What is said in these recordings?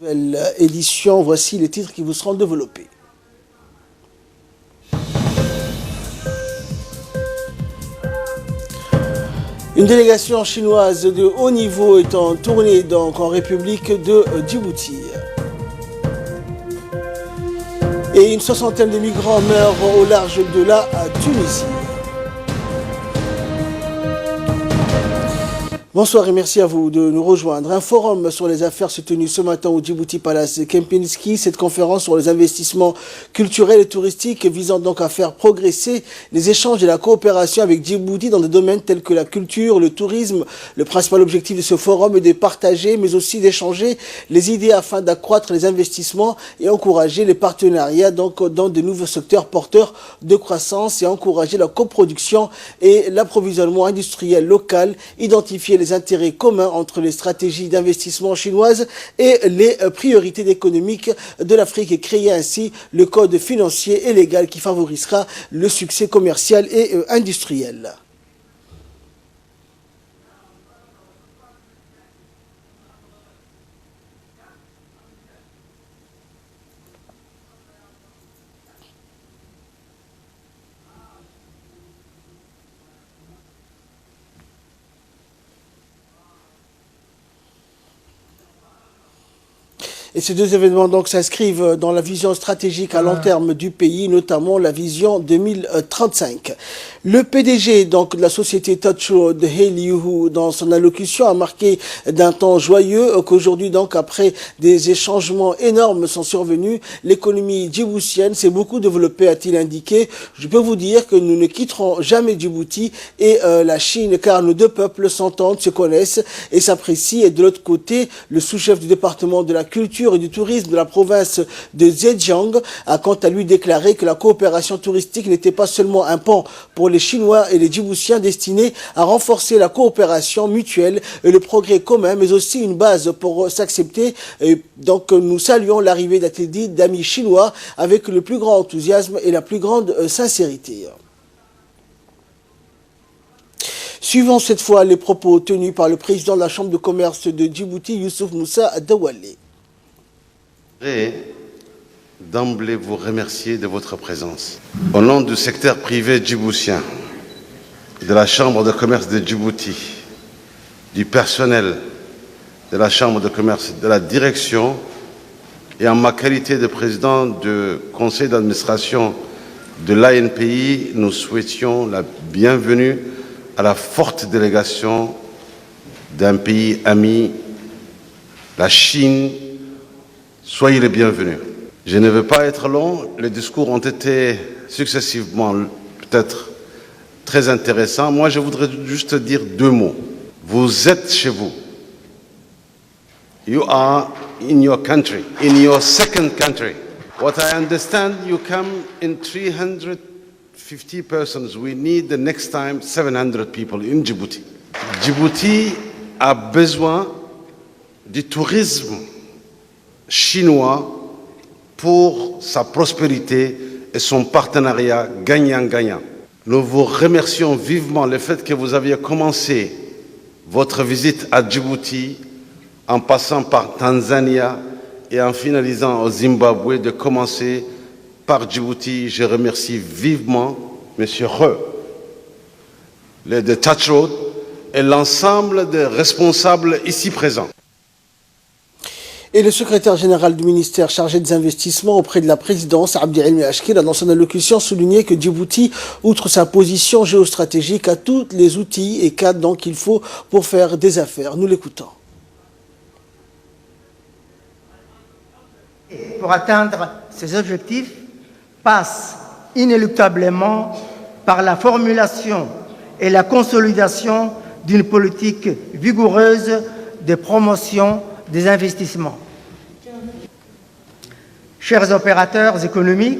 Nouvelle édition, voici les titres qui vous seront développés. Une délégation chinoise de haut niveau est en tournée en République de Djibouti. Et une soixantaine de migrants meurent au large de la Tunisie. Bonsoir et merci à vous de nous rejoindre. Un forum sur les affaires s'est tenu ce matin au Djibouti Palace Kempinski. Cette conférence sur les investissements culturels et touristiques visant donc à faire progresser les échanges et la coopération avec Djibouti dans des domaines tels que la culture, le tourisme. Le principal objectif de ce forum est de partager mais aussi d'échanger les idées afin d'accroître les investissements et encourager les partenariats donc dans de nouveaux secteurs porteurs de croissance et encourager la coproduction et l'approvisionnement industriel local, identifier les intérêts communs entre les stratégies d'investissement chinoises et les priorités économiques de l'Afrique et créer ainsi le code financier et légal qui favorisera le succès commercial et industriel. Et ces deux événements donc s'inscrivent dans la vision stratégique à long terme du pays, notamment la vision 2035. Le PDG donc de la société Touch Road, He Liu, dans son allocution a marqué d'un ton joyeux qu'aujourd'hui donc après des changements énormes sont survenus, l'économie djiboutienne s'est beaucoup développée, a-t-il indiqué. Je peux vous dire que nous ne quitterons jamais Djibouti et la Chine car nos deux peuples s'entendent, se connaissent et s'apprécient. Et de l'autre côté, le sous-chef du département de la culture et du tourisme de la province de Zhejiang a quant à lui déclaré que la coopération touristique n'était pas seulement un pan pour les Chinois et les Djiboutiens destiné à renforcer la coopération mutuelle et le progrès commun, mais aussi une base pour s'accepter. Donc nous saluons l'arrivée d'amis chinois avec le plus grand enthousiasme et la plus grande sincérité. Suivons cette fois les propos tenus par le président de la Chambre de commerce de Djibouti, Youssouf Moussa Dawale. Je voudrais d'emblée vous remercier de votre présence. Au nom du secteur privé djiboutien, de la Chambre de commerce de Djibouti, du personnel de la Chambre de commerce, de la direction, et en ma qualité de président du conseil d'administration de l'ANPI, nous souhaitions la bienvenue à la forte délégation d'un pays ami, la Chine. Soyez les bienvenus. Je ne veux pas être long, les discours ont été successivement peut-être très intéressants. Moi, je voudrais juste dire deux mots. Vous êtes chez vous. You are in your country, in your second country. What I understand, you come in 350 persons. We need the next time 700 people in Djibouti. Djibouti a besoin du tourisme chinois pour sa prospérité et son partenariat gagnant-gagnant. Nous vous remercions vivement le fait que vous aviez commencé votre visite à Djibouti en passant par Tanzania et en finalisant au Zimbabwe, de commencer par Djibouti. Je remercie vivement M. He, de Touch Road et l'ensemble des responsables ici présents. Et le secrétaire général du ministère chargé des investissements auprès de la présidence, Abdi Elmi Ashkil, a dans son allocution souligné que Djibouti, outre sa position géostratégique, a tous les outils et cadres donc qu'il faut pour faire des affaires. Nous l'écoutons. Pour atteindre ces objectifs passe inéluctablement par la formulation et la consolidation d'une politique vigoureuse de promotion des investissements. Chers opérateurs économiques,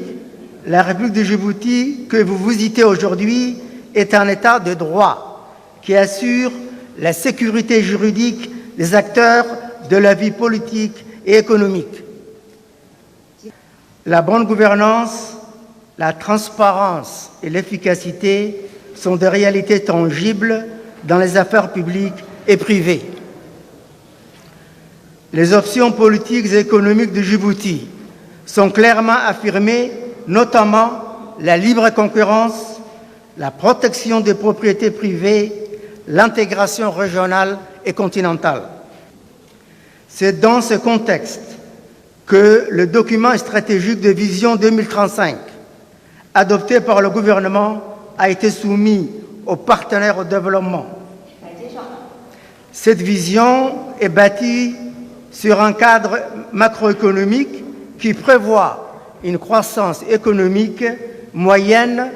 la République de Djibouti que vous visitez aujourd'hui est un État de droit qui assure la sécurité juridique des acteurs de la vie politique et économique. La bonne gouvernance, la transparence et l'efficacité sont des réalités tangibles dans les affaires publiques et privées. Les options politiques et économiques de Djibouti sont clairement affirmées, notamment la libre concurrence, la protection des propriétés privées, l'intégration régionale et continentale. C'est dans ce contexte que le document stratégique de vision 2035, adopté par le gouvernement, a été soumis aux partenaires au développement. Cette vision est bâtie sur un cadre macroéconomique qui prévoit une croissance économique moyenne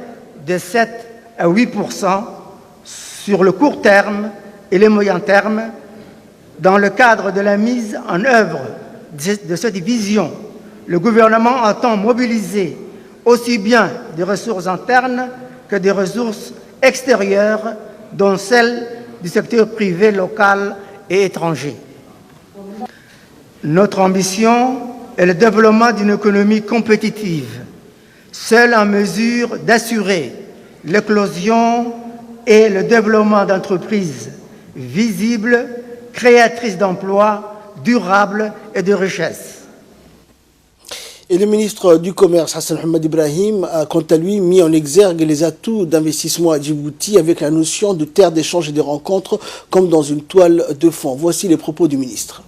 de 7 à 8% sur le court terme et le moyen terme. Dans le cadre de la mise en œuvre de cette vision, le gouvernement entend mobiliser aussi bien des ressources internes que des ressources extérieures, dont celles du secteur privé local et étranger. Notre ambition est le développement d'une économie compétitive, seule en mesure d'assurer l'éclosion et le développement d'entreprises visibles, créatrices d'emplois, durables et de richesses. Et le ministre du Commerce, Hassan Mohamed Ibrahim, a quant à lui mis en exergue les atouts d'investissement à Djibouti avec la notion de terre d'échange et de rencontres comme dans une toile de fond. Voici les propos du ministre.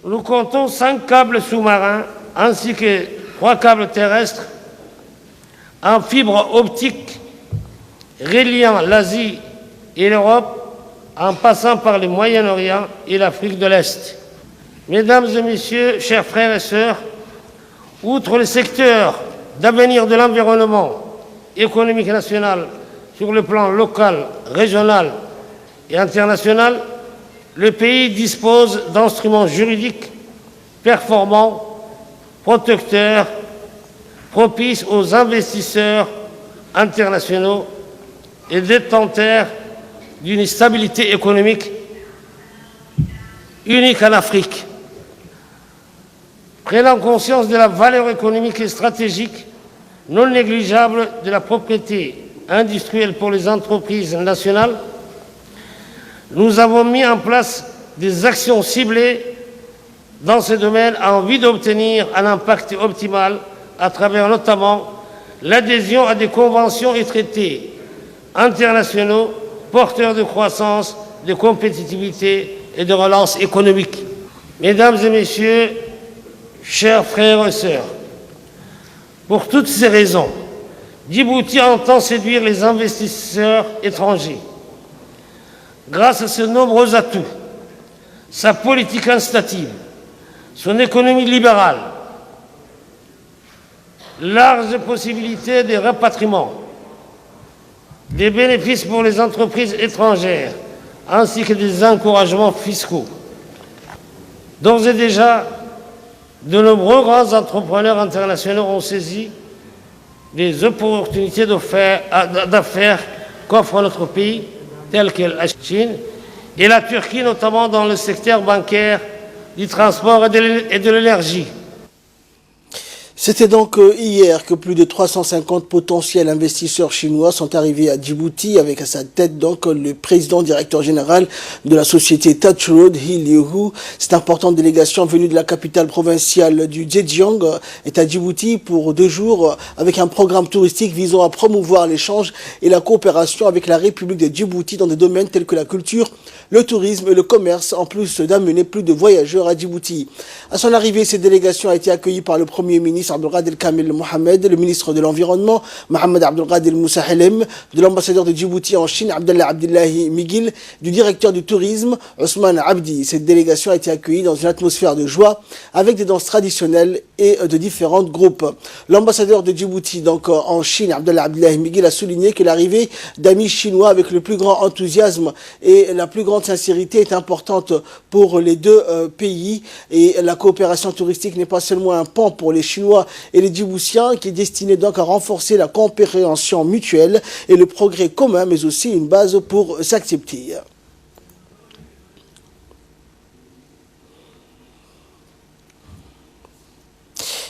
Nous comptons 5 câbles sous-marins ainsi que 3 câbles terrestres en fibre optique reliant l'Asie et l'Europe en passant par le Moyen-Orient et l'Afrique de l'Est. Mesdames et messieurs, chers frères et sœurs, outre le secteur d'avenir de l'environnement économique national sur le plan local, régional et international, le pays dispose d'instruments juridiques performants, protecteurs, propices aux investisseurs internationaux et détenteurs d'une stabilité économique unique en Afrique. Prenant conscience de la valeur économique et stratégique non négligeable de la propriété industrielle pour les entreprises nationales, nous avons mis en place des actions ciblées dans ce domaine en vue d'obtenir un impact optimal à travers notamment l'adhésion à des conventions et traités internationaux porteurs de croissance, de compétitivité et de relance économique. Mesdames et messieurs, chers frères et sœurs, pour toutes ces raisons, Djibouti entend séduire les investisseurs étrangers. Grâce à ses nombreux atouts, sa politique incitative, son économie libérale, larges possibilités de rapatriement, des bénéfices pour les entreprises étrangères, ainsi que des encouragements fiscaux. D'ores et déjà, de nombreux grands entrepreneurs internationaux ont saisi des opportunités d'affaires qu'offre notre pays, telles que la Chine et la Turquie, notamment dans le secteur bancaire, du transport et de l'énergie. C'était donc hier que plus de 350 potentiels investisseurs chinois sont arrivés à Djibouti avec à sa tête donc le président directeur général de la société Touch Road, He Liu. Cette importante délégation venue de la capitale provinciale du Zhejiang est à Djibouti pour 2 jours avec un programme touristique visant à promouvoir l'échange et la coopération avec la République de Djibouti dans des domaines tels que la culture, le tourisme et le commerce, en plus d'amener plus de voyageurs à Djibouti. À son arrivée, cette délégation a été accueillie par le Premier ministre Abdelghadel Kamel Mohamed, le ministre de l'Environnement Mohamed Abdelghadel Moussa Helem, de l'ambassadeur de Djibouti en Chine Abdallah Abdullahi Miguel, du directeur du tourisme Ousmane Abdi. Cette délégation a été accueillie dans une atmosphère de joie avec des danses traditionnelles et de différents groupes. L'ambassadeur de Djibouti donc en Chine Abdallah Abdullahi Miguel a souligné que l'arrivée d'amis chinois avec le plus grand enthousiasme et la plus grande sincérité est importante pour les deux pays, et la coopération touristique n'est pas seulement un pan pour les Chinois et les Djiboutiens qui est destiné donc à renforcer la compréhension mutuelle et le progrès commun, mais aussi une base pour s'accepter.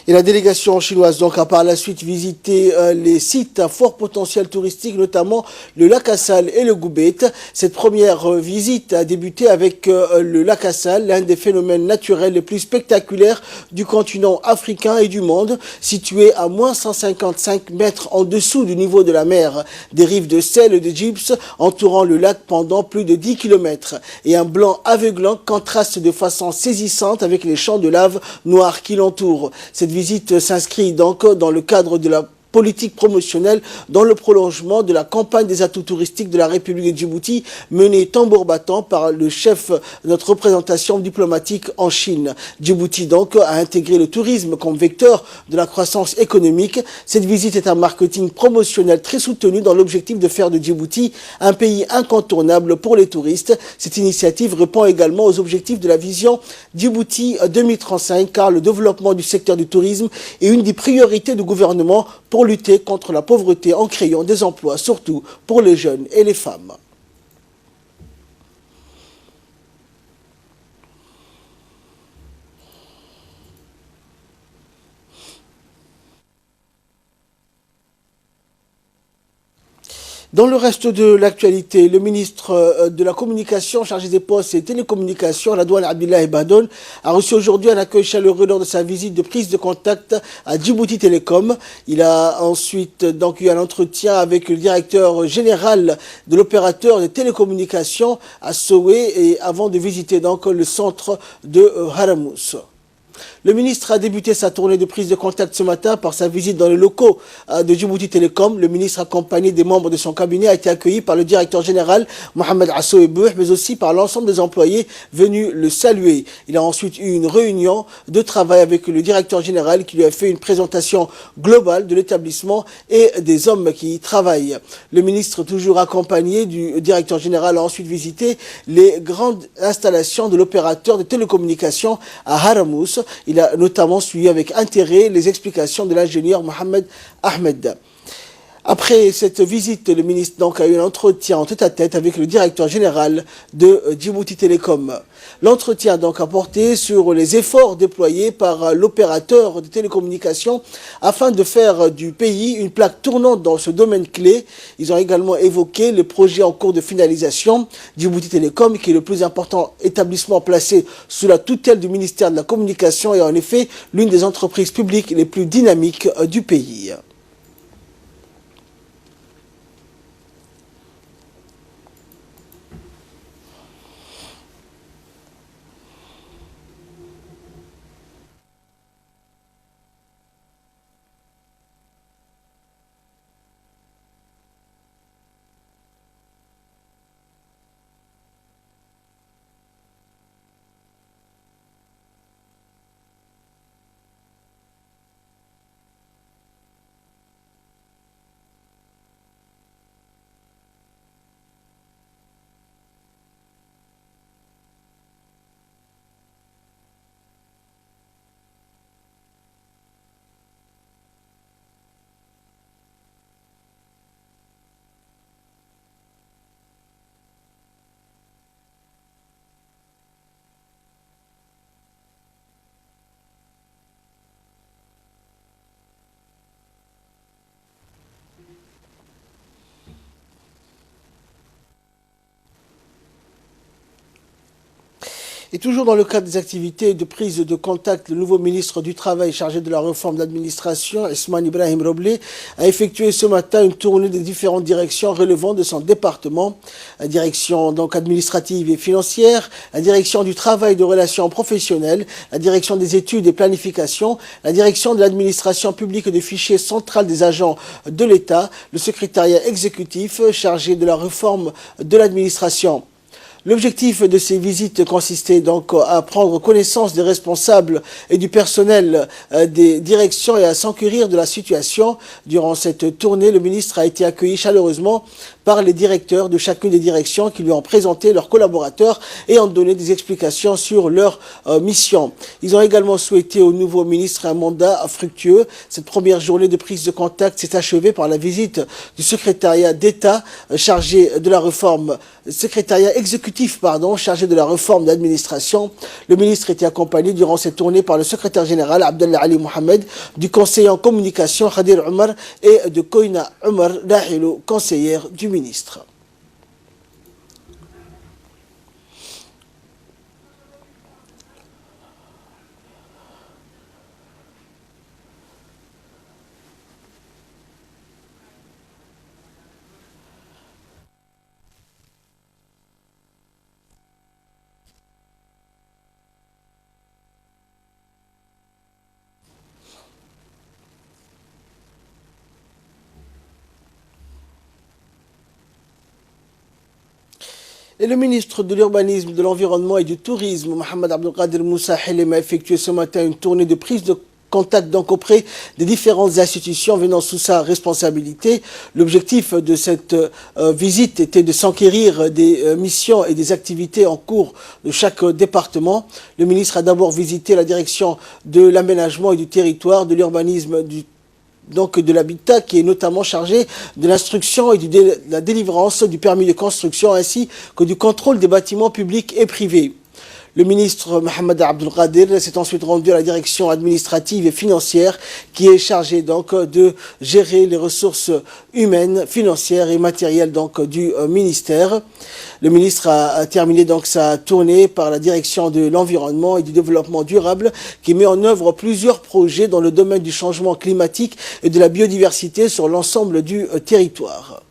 Et la délégation chinoise donc a par la suite visité les sites à fort potentiel touristique, notamment le lac Assal et le Goubet. Cette première visite a débuté avec le lac Assal, l'un des phénomènes naturels les plus spectaculaires du continent africain et du monde, situé à moins 155 mètres en dessous du niveau de la mer. Des rives de sel et de gypse entourant le lac pendant plus de 10 km. Et un blanc aveuglant contraste de façon saisissante avec les champs de lave noirs qui l'entourent. Cette visite s'inscrit donc dans le cadre de la politique promotionnelle dans le prolongement de la campagne des atouts touristiques de la République de Djibouti menée tambour battant par le chef de notre représentation diplomatique en Chine. Djibouti donc a intégré le tourisme comme vecteur de la croissance économique. Cette visite est un marketing promotionnel très soutenu dans l'objectif de faire de Djibouti un pays incontournable pour les touristes. Cette initiative répond également aux objectifs de la vision Djibouti 2035 car le développement du secteur du tourisme est une des priorités du gouvernement pour lutter contre la pauvreté en créant des emplois, surtout pour les jeunes et les femmes. Dans le reste de l'actualité, le ministre de la Communication chargé des postes et télécommunications, Radouane Abdillahi Badoun, a reçu aujourd'hui un accueil chaleureux lors de sa visite de prise de contact à Djibouti Télécom. Il a ensuite donc eu un entretien avec le directeur général de l'opérateur des télécommunications à Sowe et avant de visiter donc le centre de Haramous. Le ministre a débuté sa tournée de prise de contact ce matin par sa visite dans les locaux de Djibouti Télécom. Le ministre, accompagné des membres de son cabinet, a été accueilli par le directeur général Mohamed Asso Ebouh, mais aussi par l'ensemble des employés venus le saluer. Il a ensuite eu une réunion de travail avec le directeur général qui lui a fait une présentation globale de l'établissement et des hommes qui y travaillent. Le ministre, toujours accompagné du directeur général, a ensuite visité les grandes installations de l'opérateur de télécommunications à Haramous. Il a notamment suivi avec intérêt les explications de l'ingénieur Mohamed Ahmed. Après cette visite, le ministre donc a eu un entretien en tête-à-tête avec le directeur général de Djibouti Télécom. L'entretien donc a porté sur les efforts déployés par l'opérateur de télécommunications afin de faire du pays une plaque tournante dans ce domaine clé. Ils ont également évoqué le projet en cours de finalisation, Djibouti Télécom, qui est le plus important établissement placé sous la tutelle du ministère de la Communication et en effet l'une des entreprises publiques les plus dynamiques du pays. Et toujours dans le cadre des activités de prise de contact, le nouveau ministre du Travail chargé de la réforme de l'administration, Ismaël Ibrahim Roblé, a effectué ce matin une tournée des différentes directions relevant de son département. La direction donc administrative et financière, la direction du travail et de relations professionnelles, la direction des études et planification, la direction de l'administration publique et des fichiers central des agents de l'État, le secrétariat exécutif chargé de la réforme de l'administration. L'objectif de ces visites consistait donc à prendre connaissance des responsables et du personnel des directions et à s'enquérir de la situation. Durant cette tournée, le ministre a été accueilli chaleureusement par les directeurs de chacune des directions qui lui ont présenté leurs collaborateurs et ont donné des explications sur leur mission. Ils ont également souhaité au nouveau ministre un mandat fructueux. Cette première journée de prise de contact s'est achevée par la visite du secrétariat d'État chargé de la réforme, secrétariat exécutif l'exécutif chargé de la réforme de l'administration. Le ministre était accompagné durant cette tournée par le secrétaire général Abdallah Ali Mohamed, du conseiller en communication Khadir Omar et de Koina Omar Dahilo, conseillère du ministre. Et le ministre de l'Urbanisme, de l'Environnement et du Tourisme, Mohamed Abdelkader Moussa Helem, a effectué ce matin une tournée de prise de contact auprès des différentes institutions venant sous sa responsabilité. L'objectif de cette visite était de s'enquérir des missions et des activités en cours de chaque département. Le ministre a d'abord visité la direction de l'aménagement et du territoire, de l'urbanisme, de l'habitat, qui est notamment chargé de l'instruction et de la délivrance du permis de construction ainsi que du contrôle des bâtiments publics et privés. Le ministre Mohamed Abdelkader s'est ensuite rendu à la direction administrative et financière qui est chargée de gérer les ressources humaines, financières et matérielles du ministère. Le ministre a terminé sa tournée par la direction de l'environnement et du développement durable qui met en œuvre plusieurs projets dans le domaine du changement climatique et de la biodiversité sur l'ensemble du territoire.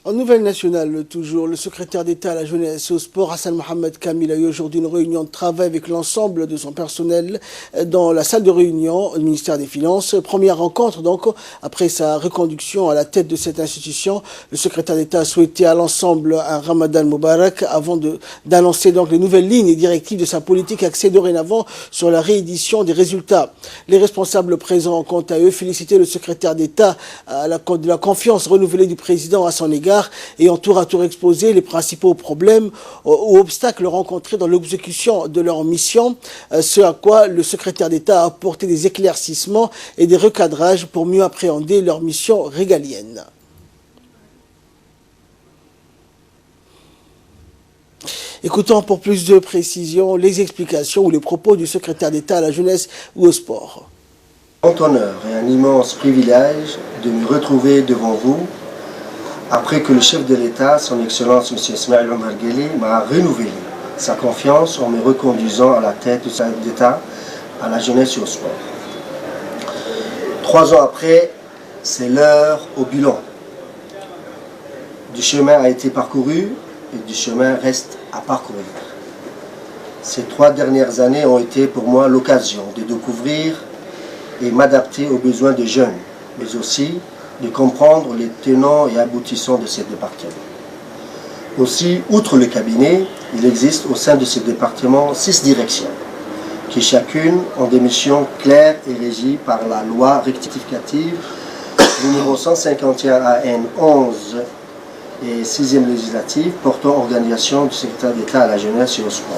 En nouvelle nationale, toujours, le secrétaire d'État à la jeunesse et au sport, Hassan Mohamed Kamil, a eu aujourd'hui une réunion de travail avec l'ensemble de son personnel dans la salle de réunion du ministère des Finances. Première rencontre, après sa reconduction à la tête de cette institution. Le secrétaire d'État a souhaité à l'ensemble un Ramadan Moubarak avant d'annoncer les nouvelles lignes et directives de sa politique axée dorénavant sur la réédition des résultats. Les responsables présents ont quant à eux félicité le secrétaire d'État de la confiance renouvelée du président à son égard et ont tour à tour exposé les principaux problèmes ou obstacles rencontrés dans l'exécution de leur mission, ce à quoi le secrétaire d'État a apporté des éclaircissements et des recadrages pour mieux appréhender leur mission régalienne. Écoutons pour plus de précision les explications ou les propos du secrétaire d'État à la jeunesse ou au sport. Grand honneur et un immense privilège de me retrouver devant vous après que le chef de l'État, son Excellence M. Ismaël Omar Guelleh, m'a renouvelé sa confiance en me reconduisant à la tête de l'État à la jeunesse et au sport. 3 ans après, c'est l'heure au bilan. Du chemin a été parcouru et du chemin reste à parcourir. Ces 3 dernières années ont été pour moi l'occasion de découvrir et m'adapter aux besoins des jeunes, mais aussi de comprendre les tenants et aboutissants de ces départements. Aussi, outre le cabinet, il existe au sein de ces départements 6 directions, qui chacune ont des missions claires et régies par la loi rectificative numéro 151 AN 11 et 6e législative portant organisation du secrétaire d'État à la jeunesse et au sport.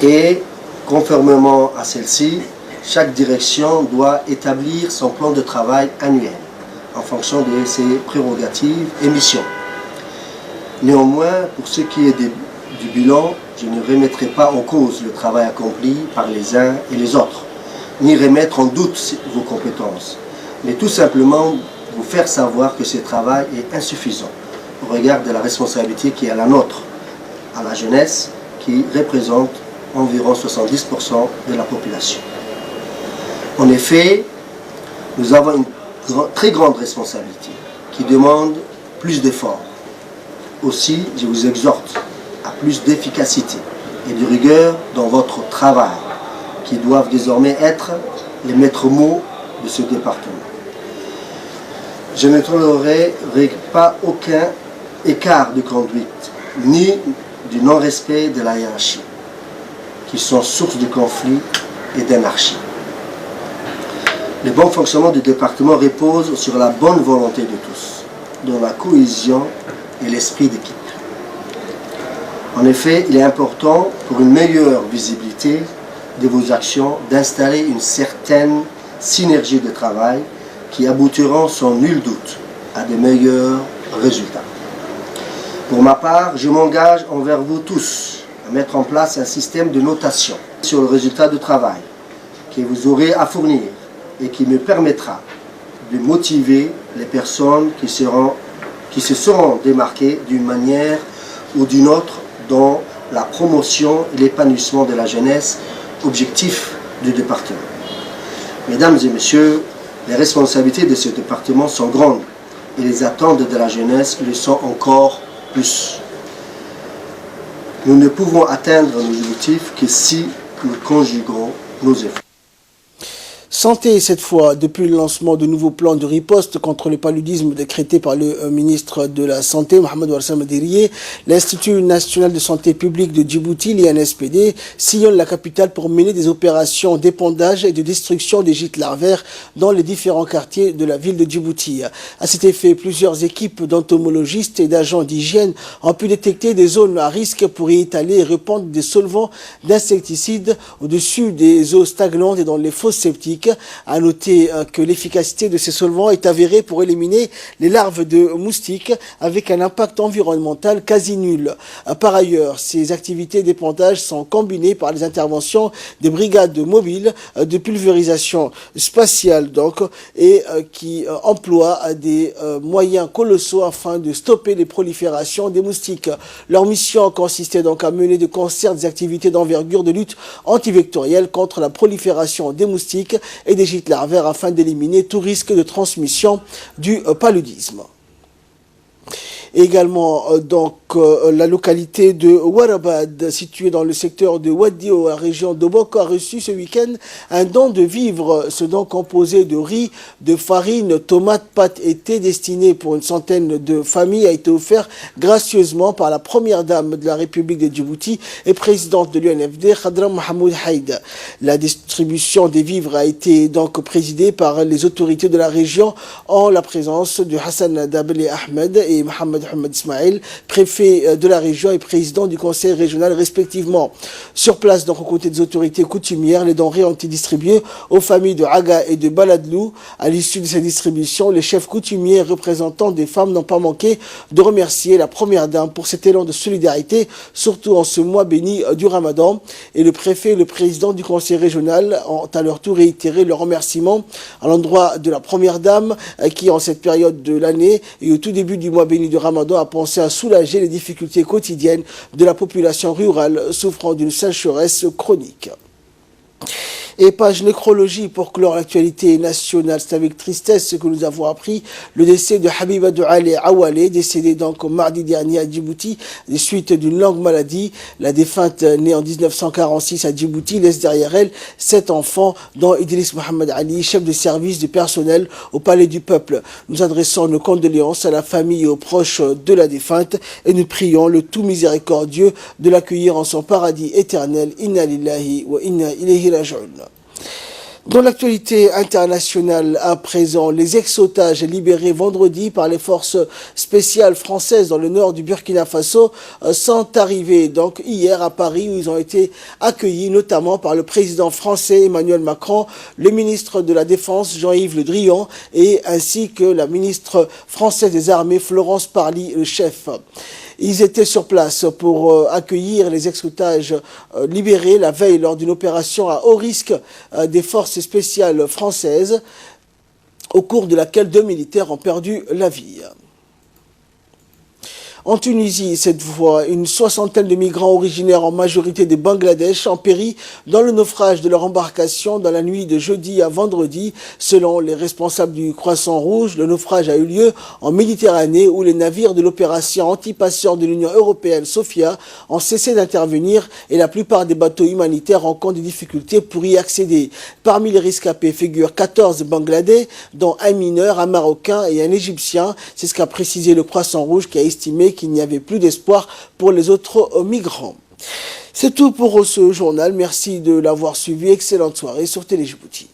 Et conformément à celle-ci, chaque direction doit établir son plan de travail annuel en fonction de ses prérogatives et missions. Néanmoins, pour ce qui est du bilan, je ne remettrai pas en cause le travail accompli par les uns et les autres, ni remettre en doute vos compétences, mais tout simplement vous faire savoir que ce travail est insuffisant au regard de la responsabilité qui est la nôtre, à la jeunesse, qui représente environ 70% de la population. En effet, nous avons une très grande responsabilité qui demande plus d'efforts. Aussi, je vous exhorte à plus d'efficacité et de rigueur dans votre travail, qui doivent désormais être les maîtres mots de ce département. Je ne tolérerai pas aucun écart de conduite, ni du non-respect de la hiérarchie, qui sont source de conflits et d'anarchie. Le bon fonctionnement du département repose sur la bonne volonté de tous, dans la cohésion et l'esprit d'équipe. En effet, il est important, pour une meilleure visibilité de vos actions, d'installer une certaine synergie de travail qui aboutiront sans nul doute à de meilleurs résultats. Pour ma part, je m'engage envers vous tous à mettre en place un système de notation sur le résultat du travail que vous aurez à fournir et qui me permettra de motiver les personnes qui se seront démarquées d'une manière ou d'une autre dans la promotion et l'épanouissement de la jeunesse, objectif du département. Mesdames et messieurs, les responsabilités de ce département sont grandes et les attentes de la jeunesse le sont encore plus. Nous ne pouvons atteindre nos objectifs que si nous conjuguons nos efforts. Santé, cette fois, depuis le lancement de nouveaux plans de riposte contre le paludisme décrété par le ministre de la Santé, Mohamed Warsam Diriye, l'Institut national de santé publique de Djibouti, l'INSPD, sillonne la capitale pour mener des opérations d'épandage et de destruction des gîtes larvaires dans les différents quartiers de la ville de Djibouti. À cet effet, plusieurs équipes d'entomologistes et d'agents d'hygiène ont pu détecter des zones à risque pour y étaler et répandre des solvants d'insecticides au-dessus des eaux stagnantes et dans les fosses septiques. À noter que l'efficacité de ces solvants est avérée pour éliminer les larves de moustiques avec un impact environnemental quasi nul. Par ailleurs, ces activités d'épandage sont combinées par les interventions des brigades mobiles de pulvérisation spatiale et qui emploient des moyens colossaux afin de stopper les proliférations des moustiques. Leur mission consistait donc à mener de concert des activités d'envergure de lutte antivectorielle contre la prolifération des moustiques et des gîtes larvaires afin d'éliminer tout risque de transmission du paludisme. Également, la localité de Warabad, située dans le secteur de Wadio, la région de Boko, a reçu ce week-end un don de vivres. Ce don composé de riz, de farine, tomates, pâtes et thé destiné pour une centaine de familles a été offert gracieusement par la première dame de la République de Djibouti et présidente de l'UNFD, Khadra Mohamed Haïd. La distribution des vivres a été donc présidée par les autorités de la région en la présence de Hassan Dabli Ahmed et Mohamed Ahmed Ismail, préfet de la région et président du conseil régional respectivement. Sur place, donc aux côtés des autorités coutumières, les denrées ont été distribuées aux familles de Aga et de Baladlou. À l'issue de cette distribution, les chefs coutumiers et représentants des femmes n'ont pas manqué de remercier la première dame pour cet élan de solidarité, surtout en ce mois béni du Ramadan. Et le préfet et le président du conseil régional ont à leur tour réitéré leur remerciement à l'endroit de la première dame qui, en cette période de l'année et au tout début du mois béni du Ramadan, a pensé à soulager les difficultés quotidiennes de la population rurale souffrant d'une sécheresse chronique. Et page nécrologie pour clore l'actualité nationale. C'est avec tristesse que nous avons appris le décès de Habiba Douale Awale, décédée donc mardi dernier à Djibouti des suites d'une longue maladie. La défunte, née en 1946 à Djibouti, laisse derrière elle 7 enfants, dont Idriss Mohamed Ali, chef de service du personnel au Palais du Peuple. Nous adressons nos condoléances à la famille et aux proches de la défunte et nous prions le tout miséricordieux de l'accueillir en son paradis éternel. Inna lillahi wa inna ilayhi raji'un. Dans l'actualité internationale à présent, les ex-otages libérés vendredi par les forces spéciales françaises dans le nord du Burkina Faso sont arrivés donc hier à Paris où ils ont été accueillis notamment par le président français Emmanuel Macron, le ministre de la Défense Jean-Yves Le Drian et ainsi que la ministre française des Armées Florence Parly, le chef. Ils étaient sur place pour accueillir les ex-otages libérés la veille lors d'une opération à haut risque des forces spéciales françaises, au cours de laquelle 2 militaires ont perdu la vie. En Tunisie, cette fois, une soixantaine de migrants originaires en majorité de Bangladesh ont péri dans le naufrage de leur embarcation dans la nuit de jeudi à vendredi. Selon les responsables du Croissant Rouge, le naufrage a eu lieu en Méditerranée où les navires de l'opération anti-passeurs de l'Union européenne, Sophia, ont cessé d'intervenir et la plupart des bateaux humanitaires rencontrent des difficultés pour y accéder. Parmi les rescapés figurent 14 Bangladais, dont un mineur, un Marocain et un Égyptien. C'est ce qu'a précisé le Croissant Rouge qui a estimé qu'il n'y avait plus d'espoir pour les autres migrants. C'est tout pour ce journal. Merci de l'avoir suivi. Excellente soirée sur Télé Djibouti.